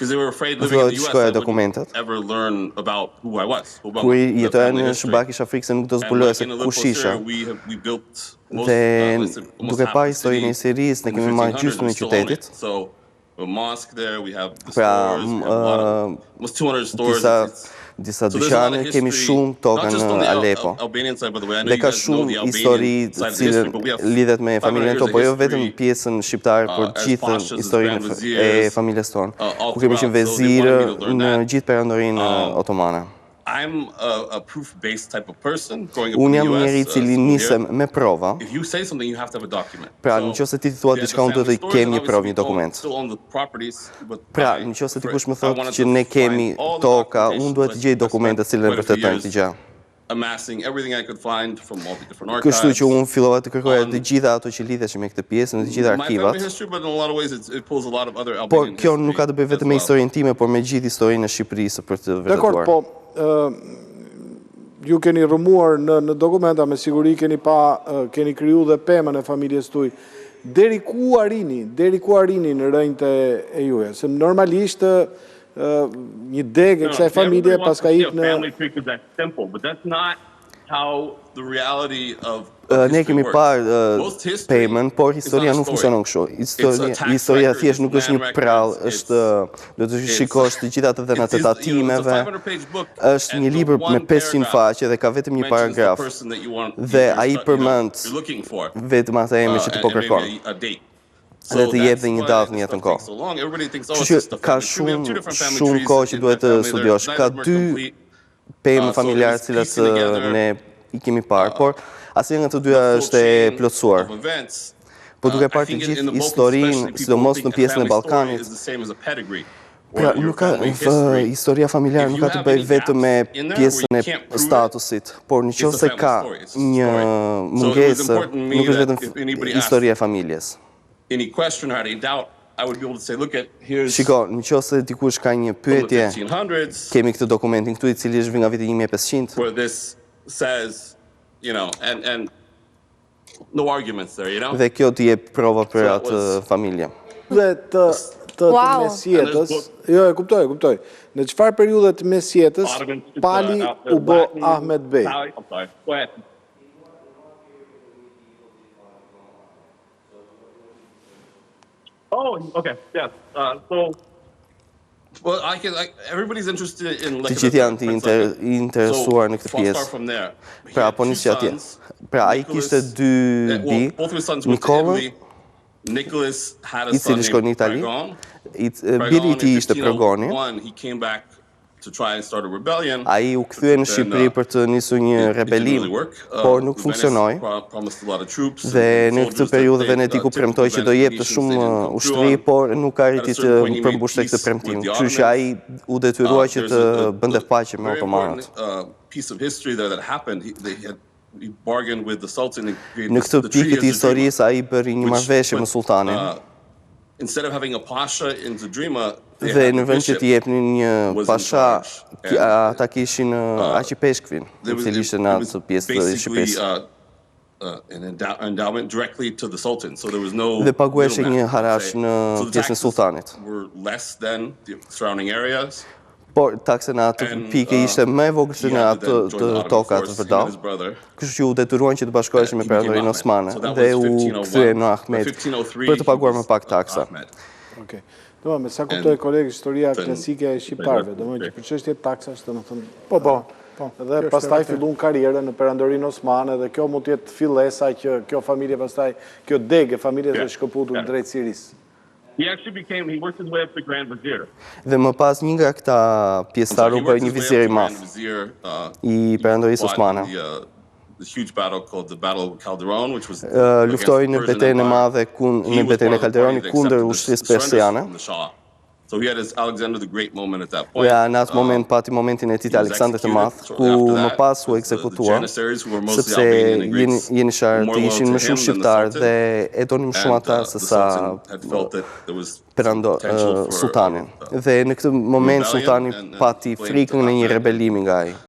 Filloi të shkruaja dokumentet. Kur jetoja në Shqipëri kisha frikë se nuk do zbuloja se kush isha. Dhe duke parë historinë e Sirisë, ne kemi marrë gjysmën e qytetit. Pra, disa dyqane, kemi shumë toka në Alepo. Dhe ka shumë histori të cilën lidhet me familjen tonë, por jo vetëm pjesën shqiptare, por gjithë historinë e familjes tonë, ku kemi qenë vezirë në gjithë perandorinë otomane. Unë jam njeri cili nisem me prova. Pra, nëse ti thua diçka, unë duhet të kem një provë, një dokument. Pra, nëse dikush më thotë që ne kemi toka, unë duhet të gjej dokumente të cilën vërtetojnë këtë gjë. Kështu që unë fillova të kërkoja të gjitha ato që lidheshin me këtë pjesë, në të gjitha arkivat. Por kjo nuk ka të bëjë vetëm me historinë time, por me gjithë historinë e Shqipërisë për të vërtetuar. Dakor, po ju keni rëmuar në dokumenta, me siguri keni kriju dhe pemën e familjes tuaj. Deri ku arrini në rënjtë e juja? Se normalisht një degë e kësaj familje pas ka ikë në... Ne kemi parë pemën, por historia nuk funksionon kështu. Historia thjesht nuk është një prallë, do të shikosh të gjitha të dhënat e tatimeve, është një libër me 500 faqe dhe ka vetëm një paragraf. Dhe ai përmend vetëm atë emër që ti po kërkon. Dhe të jep dhe një datë në jetën kohë. Kështu që ka shumë kohë që duhet të studiosh. Ka 2 pemë familjare të cilat ne i kemi parë, por asnjë nga të dyja është e plotësuar. Po duke parë të gjithë historinë, sidomos në pjesën e Ballkanit, pra historia familjare nuk ka të bëjë vetëm me pjesën e statusit, por nëse ka një mungesë, nuk është vetëm historia e familjes. Shiko, nëse dikush ka një pyetje, kemi këtë dokumentin këtu i cili është nga viti 1500. Dhe kjo t'i jep prova për atë familje. Dhe të mesjetës, jo e kuptoj, në çfarë periudhe të mesjetës Pali u bë Ahmet Bey? Oh, okay, yes. Të gjithë janë të interesuar në këtë pjesë. Pra, po nisë që atje. Pra, a i kishte 2 bi, Nikolën, i cili shkoi në Itali, biri i tij ishte Pregoni. Ai u kthye në Shqipëri për të nisur një rebelim, por nuk funksionoi. Dhe në këtë periudhë Venediku premtoi që do jepte shumë ushtri, por nuk arriti të përmbushte këtë premtim. Kështu që ai u detyrua që të bënte paqe me otomanët. Në këtë pikë të historisë ai bëri një marrëveshje me sultanin. Dhe në vend që t'i jepnin një pasha, ata kishin arqipeshkvin, i cili ishte në atë pjesë të Shqipërisë. Dhe paguheshe një harash në pjesën e sultanit. Por taksa në atë pikë ishte më e vogël se në atë të tokat të vërdall. Kështu që u detyruan që të bashkoheshin me perandorinë osmane dhe u kthyen në Ahmet për të paguar më pak taksa. Okej. Me sa kuptoj kolegi historia klasike e shqiptarëve, domethënë që për çështje taksash, domethënë. Po. Dhe pastaj fillon karrierën në perandorinë osmane dhe kjo mund të jetë fillesa që kjo familje pastaj, kjo degë e familjes është shkëputur drejt Sirisë. He worked his way up to Grand Vizier. Dhe më pas një nga këta pjesëtar u bëri një vizir i madh i perandorisë osmane. Luftoi në betejën e madhe në betejën e Calderonit kundër ushtrisë persiane. Dhe në atë moment pati momentin e tij të Aleksandrit të Madh, ku më pas u ekzekutua, sepse jenisharët ishin më shumë shqiptarë dhe e donin më shumë ata se sa sultanin. Dhe në këtë moment sultani pati frikën në një rebelimi nga ai.